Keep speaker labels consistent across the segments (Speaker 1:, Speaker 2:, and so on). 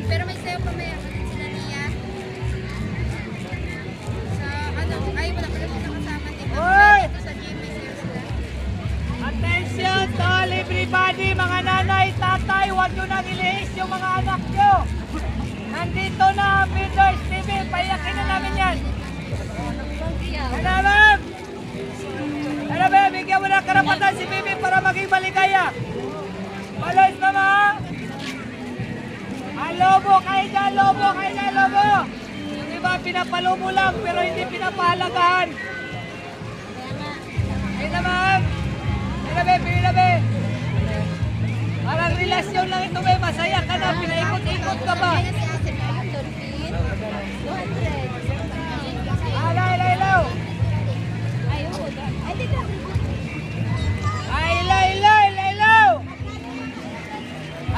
Speaker 1: Pero may sayo pa may sila niya. Sa ano, ay wala pala sila kasama din. Ito sa gym may sayo sila.
Speaker 2: Attention to all everybody, mga nanay, tatay, huwag nyo nang ilihis yung mga anak nyo. Nandito na ang Builders TV, payakin na namin yan. Ano, ma'am? Ano ba, bigyan mo na karapatan si Bibi para maging maligaya. Balos, mama. Lobo, kayo dyan, lobo, kayo dyan, lobo. Yung iba pinapalubo lang, pero hindi pinapahalagahan. Ayun na, ma'am. Pili na, be. Parang relasyon lang ito, be. Masaya ka na, pinaikot-ikot ka ba? Ilaw. Ilaw.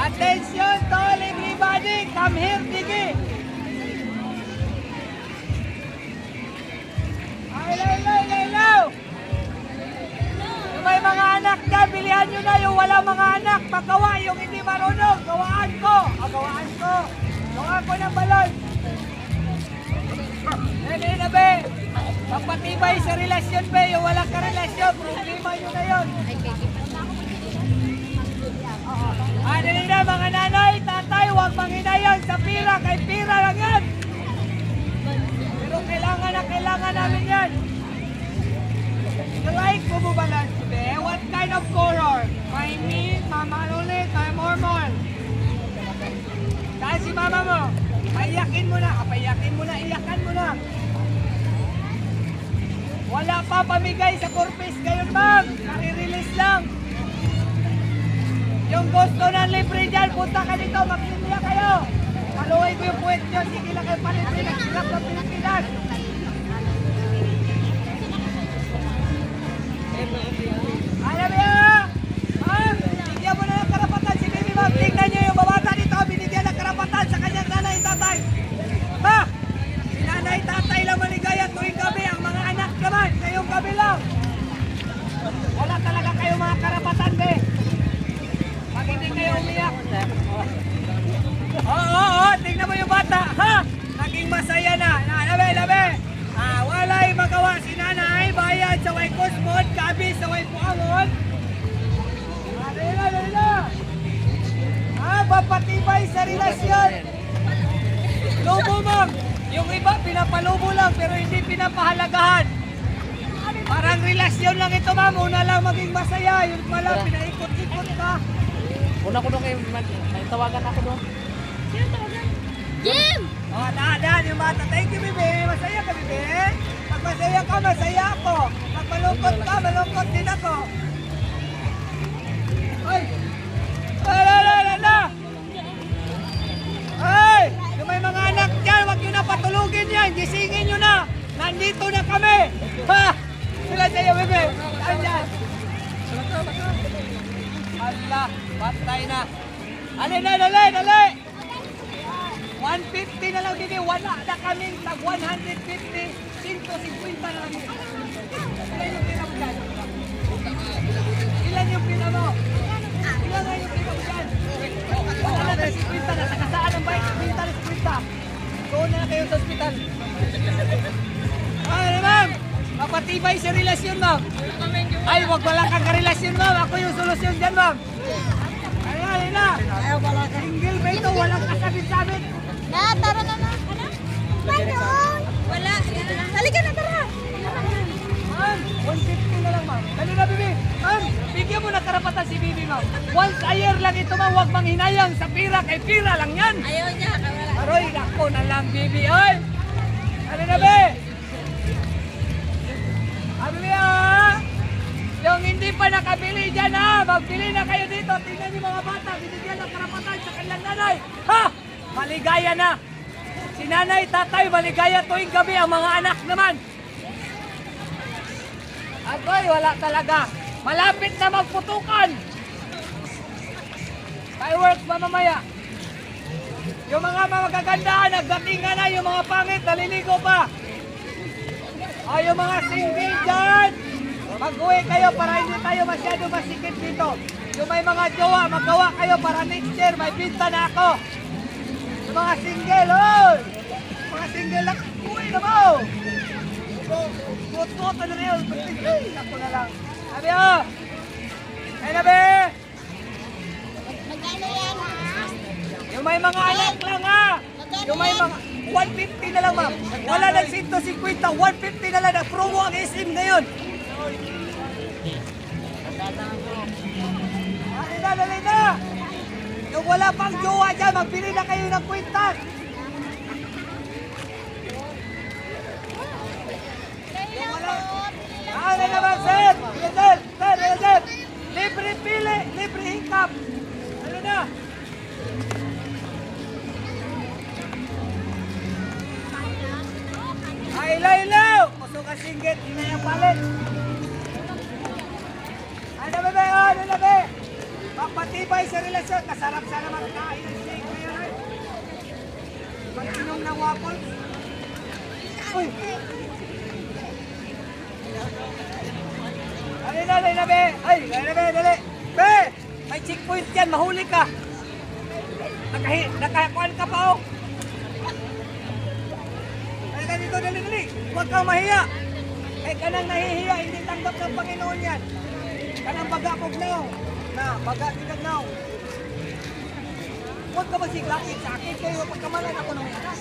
Speaker 2: Attention to all everybody. Come here, Digi. Ilaw. Yung may mga anak dyan, bilihan nyo na yung wala mga anak. Paggawa yung hindi marunong. Gawaan ko ng balon. Hindi na, be. Papatibay sa relasyon, be. Yung walang karelasyon, problema nyo na yun. Dali na, mga nanay, tatay, huwag manghinayang sa pira. Kay pira lang yan. Pero kailangan namin yan. Like mo mo ba lang, be? What kind of color? May meat, mama ulit, may mormon. Dahil si mama mo, iyakan mo na. Wala pa pamigay sa corpus ngayon, ma'am. Nare-release lang. Yung gusto ng libre dyan, punta ka dito, magsimula kayo. Paluhay ko yung puwet nyo, sige lang kayo palibre, nagsilap ng Pilipinas. Alam niyo, ma'am, bigyan mo na ng karapatan si Bibi, ma'am. Tingnan niyo yung babata dito, binigyan ng karapatan sa kanyang nanay, tatay. Ha? Si nanay, tatay lang maligaya tuwing gabi, ang mga anak naman, ngayong gabi lang. Wala talaga kayo mga karapatan, be. Pag hindi kayo umiyak. Oo, tingnan mo yung bata, ha? Naging masaya na. Labi. Walay magawa si nanay, bayad sa way kusmod, gabi sa way puangon. Dali na. Papatibay sa relasyon. Lubo, ma'am. Yung iba, pinapalubo lang, pero hindi pinapahalagahan. Parang relasyon lang ito, ma'am. Una lang maging masaya. Yun pala, pinaikot-ikot ka.
Speaker 3: Una ko doon may tawagan ako doon.
Speaker 1: Sino tawagan? Jim!
Speaker 2: Daan yung bata. Thank you, Bibi. Masaya ka, Bibi. Pag masaya ka, masaya ako. Pag malungkot ka, malungkot din ako. Ay! Ay! Yung may mga anak dyan, huwag nyo na patulugin yan. Gisingin nyo na. Nandito na kami. Ha? Sila sa'yo, Bibi. Andyan. Allah, patay na. Dali. 150 na lang, Bibi. Wala na kaming tag 150. 150 na lang. Ilan yung pila mo? Ilan nga yung pila mo dyan? Wala na tag 50 na. Sakasaan ang bike? 50 na 50. Doon na kayo sa hospital. Ano, ma'am? Mapatibay sa relasyon, ma'am. Ay, wag wala kang karelasyon, ma'am. Ako yung solusyon dyan, ma'am. Ayun na. Single ba ito? Walang kasabit-sabit.
Speaker 1: Tara na. Mayroon! Wala. Halika na, tara!
Speaker 2: Ma'am, 150 na lang, ma'am. Dali na, Bibi. Ma'am, bigyan mo na karapatan si Bibi, ma'am. Once a year lang ito, ma'am. Huwag manghinayang sa pira. Kay pira lang yan.
Speaker 1: Ayaw niya.
Speaker 2: Aroy, ako na lang, Bibi. Oy! Dali na, Bibi. Bibi, yung hindi pa nakabili dyan, ha? Magbili na kayo dito. Tingnan niyo mga bata. Binigyan ng karapatan sa kanilang nanay. Ha? Maligaya na. Si nanay, tatay, maligaya tuwing gabi. Ang mga anak naman. Agoy, wala talaga. Malapit na magputukan. Fireworks mamamaya. Yung mga magagandaan, nagdatingan na. Yung mga pangit, naliligo pa. Yung mga single dyan. Mag-uwi kayo para hindi tayo masyado masikip dito. Yung may mga jowa, magawa kayo para next year may binta na ako. Yung mga single, oy! Mga single lang, uwi na mo! Buot-buot na rin yun. Ay, ako na lang. Sabi o! Ay na be!
Speaker 1: Magkano yan?
Speaker 2: Yung may mga anak lang ha! Yung may mga 150 na lang ma'am. Wala nang 150, 150 na lang. Promo ang SM ngayon. Dali na! Yung wala pang jowa dyan, magbili na kayo ng kwintas. Yung wala... Ano naman, sir? Sir. Libre pili, libre hingkap. Ano na? Ay, ilaw! Kusok ang singgit, hindi na yung palit. Ano ba? Ano na ba? Papatibay sa relasyon, kasarap sana magkain ng shake ngayon ay. Pag-inom ng waffles. Uy! Dali na be! Ay, dali! Be! May checkpoint yan, mahuli ka! Nakakuan ka pa oh! Dali! Huwag kang mahiya! Kaya ka nang nahihiya, hindi tanggap ng Panginoon yan! Kanang bagapog na oh! Na, baga tinagnaw! Huwag ka masiglakin sa akin kayo, pagkamalan ako ng mga.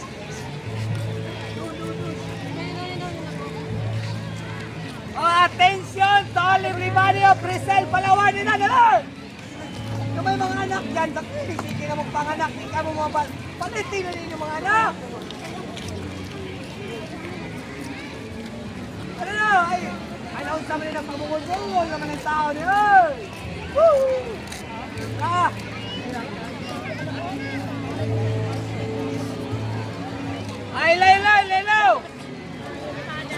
Speaker 2: Oh, attention to all everybody of Rizal, Palawan, na dali! Kung may mga anak dyan, sige na mong panganak, hindi ka mo mga palitin na rin yung mga anak! Ano na? Ay, announce naman rin ang pamungol-bungol naman ng tao niyo! Woo! Ah! Ay, Lelaw!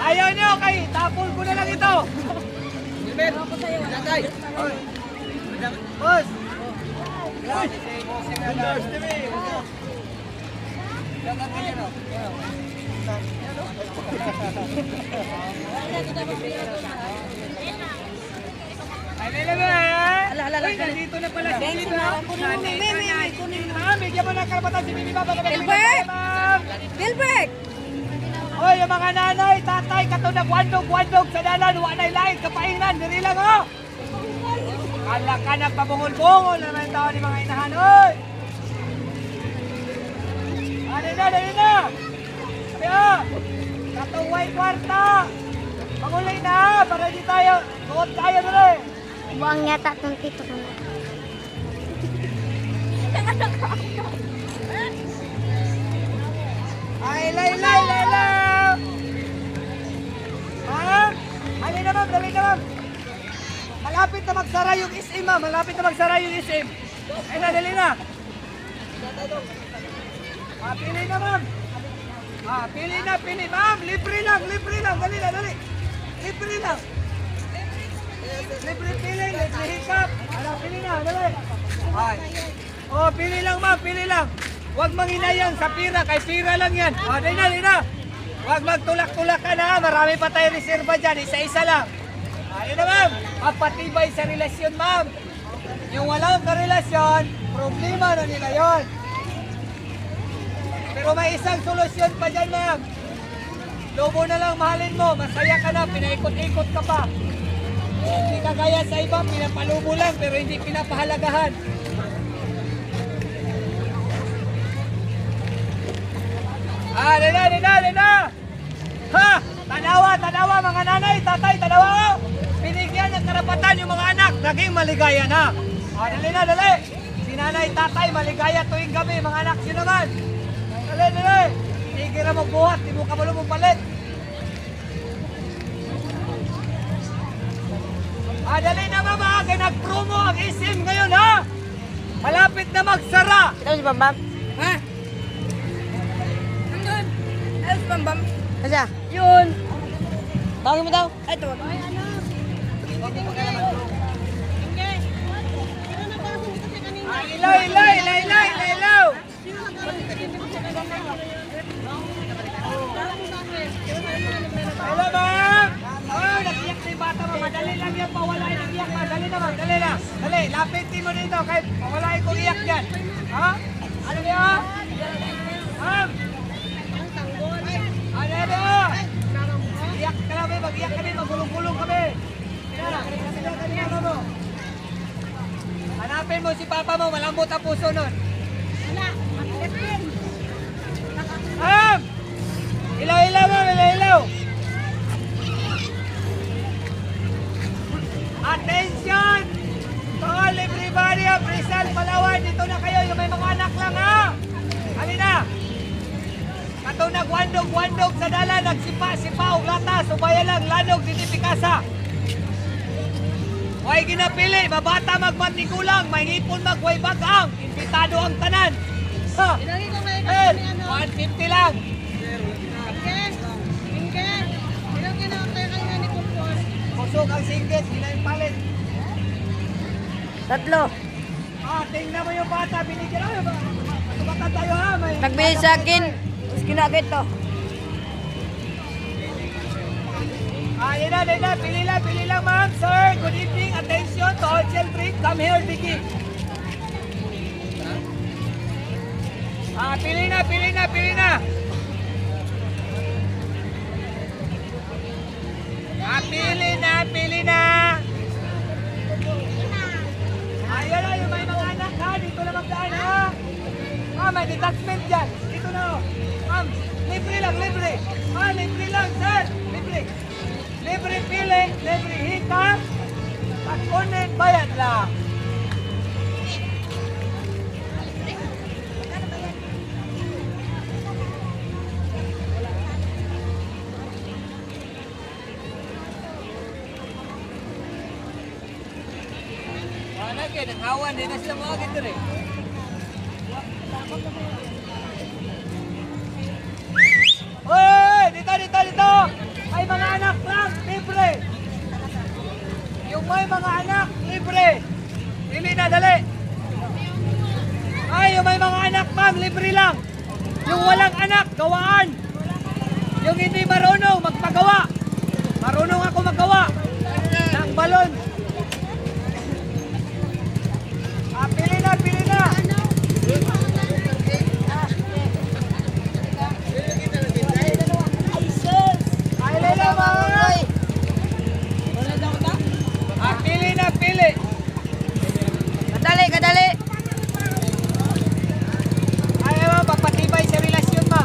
Speaker 2: Ayaw niyo kay tapol ko na lang ito. Gilbert, Jagay. Boss. Boss. Jangan ganyan o. Ay, Lelaw. Uy, nandito na pala si Bibi ba? Bigyan mo ng karapatan si Bibi ba?
Speaker 1: Gilbert!
Speaker 2: Hoy, yung mga nanay, tatay, katulad wandog sa dalan, wanay lain, kapainan, diri lang ho! Kala ka nagpabungol-bungol naman tao ni mga inahan, hoy! Dali na! Sabi ho! Katuway kwarta! Pangulay na, para di tayo, tuot tayo na rin!
Speaker 1: Buang yata itong tito ko na.
Speaker 2: Ay, Lelaw! Ha? Dali na ma'am! Malapit na magsara yung SM ma'am, Ay na, dali na! Pili na ma'am! Pili ma'am! Libre lang! Dali! Libre lang! Libre pili, libre hikap! Pili na, dali! Ay. Oh, pili lang ma'am, pili lang! Huwag manghinayang sa pira, kay pira lang yan. O, dali na. Huwag magtulak-tulak ka na, marami pa tayo reserva dyan, isa-isa lang. Ayun na ma'am, mapatibay sa relasyon ma'am. Yung walang karelasyon, problema na nila yon. Pero may isang solusyon pa dyan ma'am. Lobo na lang mahalin mo, masaya ka na, pinaikot-ikot ka pa. Hindi kagaya sa iba, pinapalubo lang pero hindi pinapahalagahan. Dali na! Ha! Tanawa mga nanay, tatay, tanawa! Binigyan ng karapatan yung mga anak, naging maligaya na. Dali! Si nanay, tatay, maligaya tuwing gabi, mga anak siya naman. Dali! Hindi na magbuhat, di mo kabalo mong palit. Dali na mama, kaya nag-promo ang SM ngayon ha! Malapit na magsara!
Speaker 1: Ito si Bambam?
Speaker 2: Ha?
Speaker 1: Ano si Bambam?
Speaker 2: Asa?
Speaker 1: Yun!
Speaker 2: Tawagin mo daw.
Speaker 1: Ay, ito. Ay, ano?
Speaker 2: Ilaw! Hello, ma'am! Oh, nag-iyak na yung bata mo. Madali lang yan, pawalain ang iyak. Dali naman, dali lang. Dali, lapitin mo dito kahit pawalain kong iyak dyan. Ha? Ano ba yan? mag-iyak kami, magulong-gulong kami. Hanapin mo si Papa mo, malambot ang puso nun.
Speaker 1: Wala, matigas din.
Speaker 2: Ilaw-ilaw mo, ilaw-ilaw! Attention! To all everybody of Rizal, Palawan, dito na kayo, yung may mga anak lang ha! Halina! Kato nagwandog-wandog sa dala, nagsipa-sipa o lata, subaya lang, lanog, diti Pikasa. Huwag ginapili, mabata magmatikulang, may ngipon magway bagang, imbitado ang tanan. Ha!
Speaker 1: Ilagay ko kayo
Speaker 2: Eh,
Speaker 1: kasi ano.
Speaker 2: 150 lang.
Speaker 1: Ingken, Ingken. Ilagay na kayo kanina ni Kumpor.
Speaker 2: Kusog ang singgit, hindi na yung palit.
Speaker 3: Tatlo.
Speaker 2: Tingnan mo yung bata, binigyan ako. Matubatan tayo ha. May
Speaker 3: Nagbigay sa akin. Mas ginagay to.
Speaker 2: Yun na. Pili lang ma'am. Sir, good evening. Attention to all children. Come here, Vicky. Pili na. Pili na. Ayun na, yung may mga anak ha. Dito na magdaan ha. May detachment dyan. Dito na o. Ma'am, libre lang. Libre lang, sir. Libre pili, libre hika. Pag-unin, bayad lang. Wala kayo, nakawan. Di na sila mga gito rin. Hoy! Dito! May mga anak lang, libre! Yung may mga anak, libre! Pili na, dali! Yung may mga anak, ma'am, libre lang! Yung walang anak, gawaan! Yung hindi marunong, magpagawa! Marunong ako maggawa! Ng balon! Pili na! Ay, lala mga! Pili!
Speaker 3: Kadali.
Speaker 2: Ayaw mo, pagpatibay sa relasyon mo.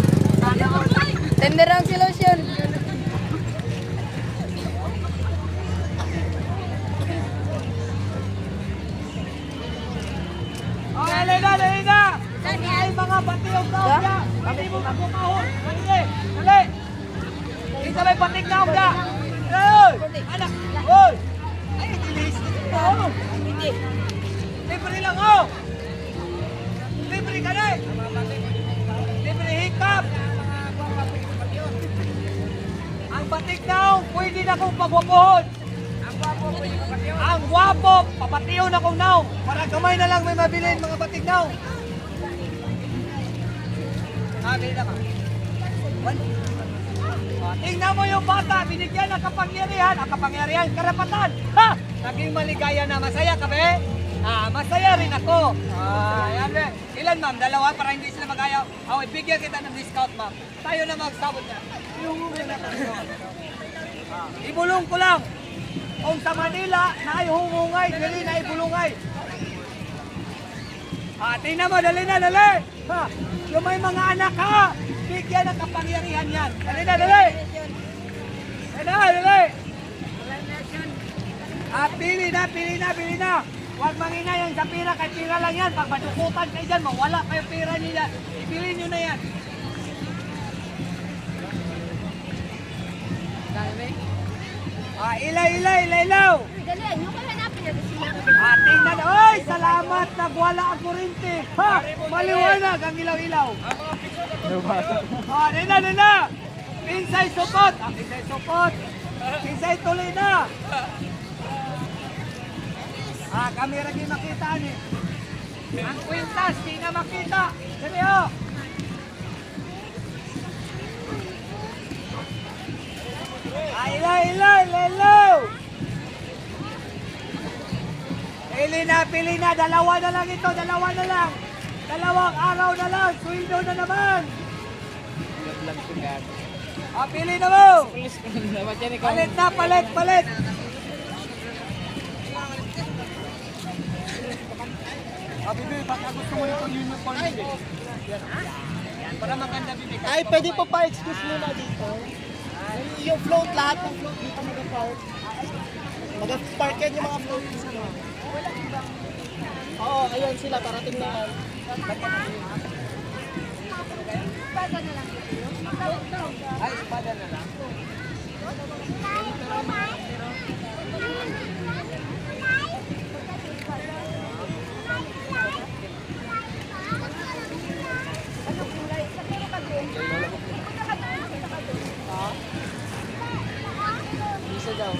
Speaker 3: Tender ang solution.
Speaker 2: Dali na! Ay, mga batiyong taong na! Hindi mo magkumahon! Dali! Dito may patik na da! Hoy! Anak! Hoy! Ay, dilis! Libre lang oh! Libre ka na! Libre hikap! Ang batik daw, pwede na kong pagwapuhon! Ang gwapo, papatiyo na kong naong. Para kamay na lang may mabilin mga batik naong. Sabi na ka. Tingnan mo yung bata, binigyan ng kapangyarihan. Ang kapangyarihan, karapatan. Ha! Naging maligaya na. Masaya ka ba? Masaya rin ako. Yan be. Ilan ma'am? Dalawa para hindi sila mag-ayaw. Bigyan kita ng discount ma'am. Tayo na magsabot na. Ibulong ko lang. Kung sa Manila, naihungungay, dali na ibulungay. Tingnan mo, dali na. Ha, yung may mga anak ha, bigyan ng kapangyarihan yan. Dali na. Dali. Pili na. Huwag manginayan sa pira, kahit pira lang yan. Pag madukutan kayo dyan, mawala pa yung pira niya. Ipili nyo na yan. Ilaw.
Speaker 1: Dali, yung ko hanapin natin sila.
Speaker 2: Tingnan. Oy, salamat. Nagwala ang kurinti. Ha, maliwanag ang ilaw. Dali na. Pinsay supot. Pinsay tuloy na. Kami rin yung makita ni. Ang kwintas, di na makita. Dali ho. Ilaw. Pili na. Dalawa na lang ito. Dalawang araw na lang. Sweldo na naman. Pili na mo! Palit na, palit, palit! Bibi, baka gusto mo itong uniform, Bibi. Yan, para maganda, Bibi.
Speaker 4: Ay, pwede po pa excuse muna dito. Yung float, lahat ng float dito mag-park. Mag-park yan yung mga float dito. Oo, ayun sila, parating na yan.
Speaker 2: Ay, espada na lang.
Speaker 4: Isa daw.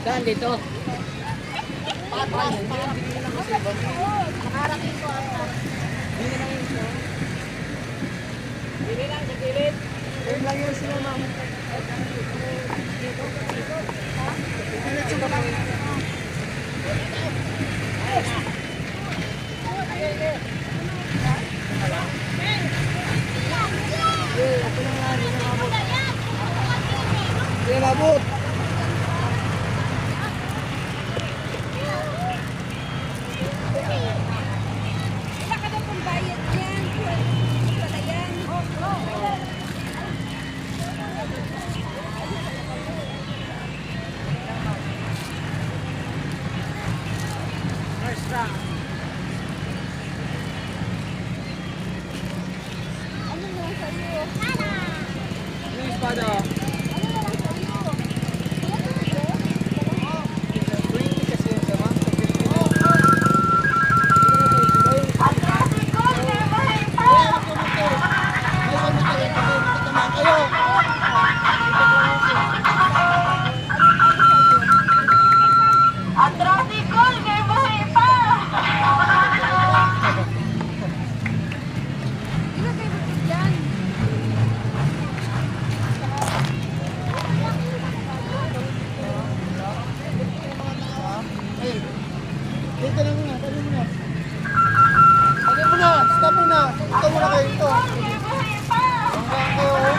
Speaker 3: Saan dito?
Speaker 4: Ayun lang yun sila, ma'am. Hindi mabot.
Speaker 1: Wala ka daw pang bayad yan. Wala yan. Ano na lang sa'yo?
Speaker 2: Ano yung espada?
Speaker 1: Ano na lang sa'yo?
Speaker 2: Kasi yung sama.
Speaker 1: Hindi na kayo bukod yan.
Speaker 4: Dito lang muna, tabi muna. Tabi muna, stop muna. Ito muna kayo, ito. Hanggang kayo, oh.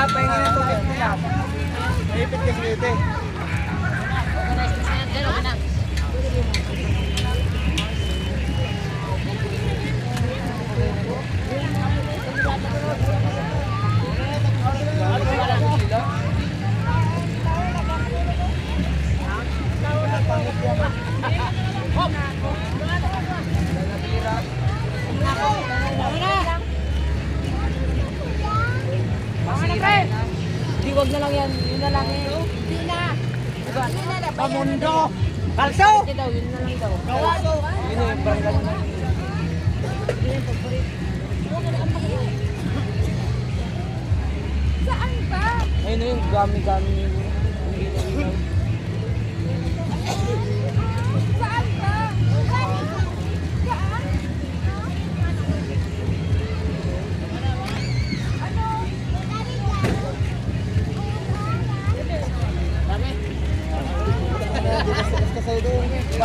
Speaker 2: Pahingin ng tubig nila. Naipit kasi dito eh.
Speaker 3: Di, wag na lang yan. Yun na lang eh.
Speaker 1: Hindi na. Hindi na na.
Speaker 2: Pamundo! Kalso!
Speaker 3: Hindi daw, yun na lang daw.
Speaker 2: Yun yung barangay na.
Speaker 1: Saan ba?
Speaker 2: Ayun yung gami-gami yung ilaw-ilaw.
Speaker 1: Saan ba? Saan?
Speaker 4: Basta sa'yo doon.
Speaker 1: Hindi ko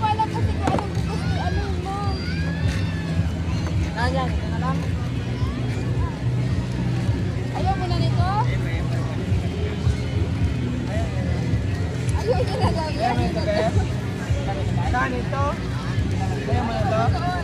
Speaker 1: alam kasi kung anong gusto ano mo.
Speaker 3: Nandiyan, ito na lang.
Speaker 1: Ayaw mo na nito? Ayaw niya na lang.
Speaker 2: Saan ito? Kaya mo na ito?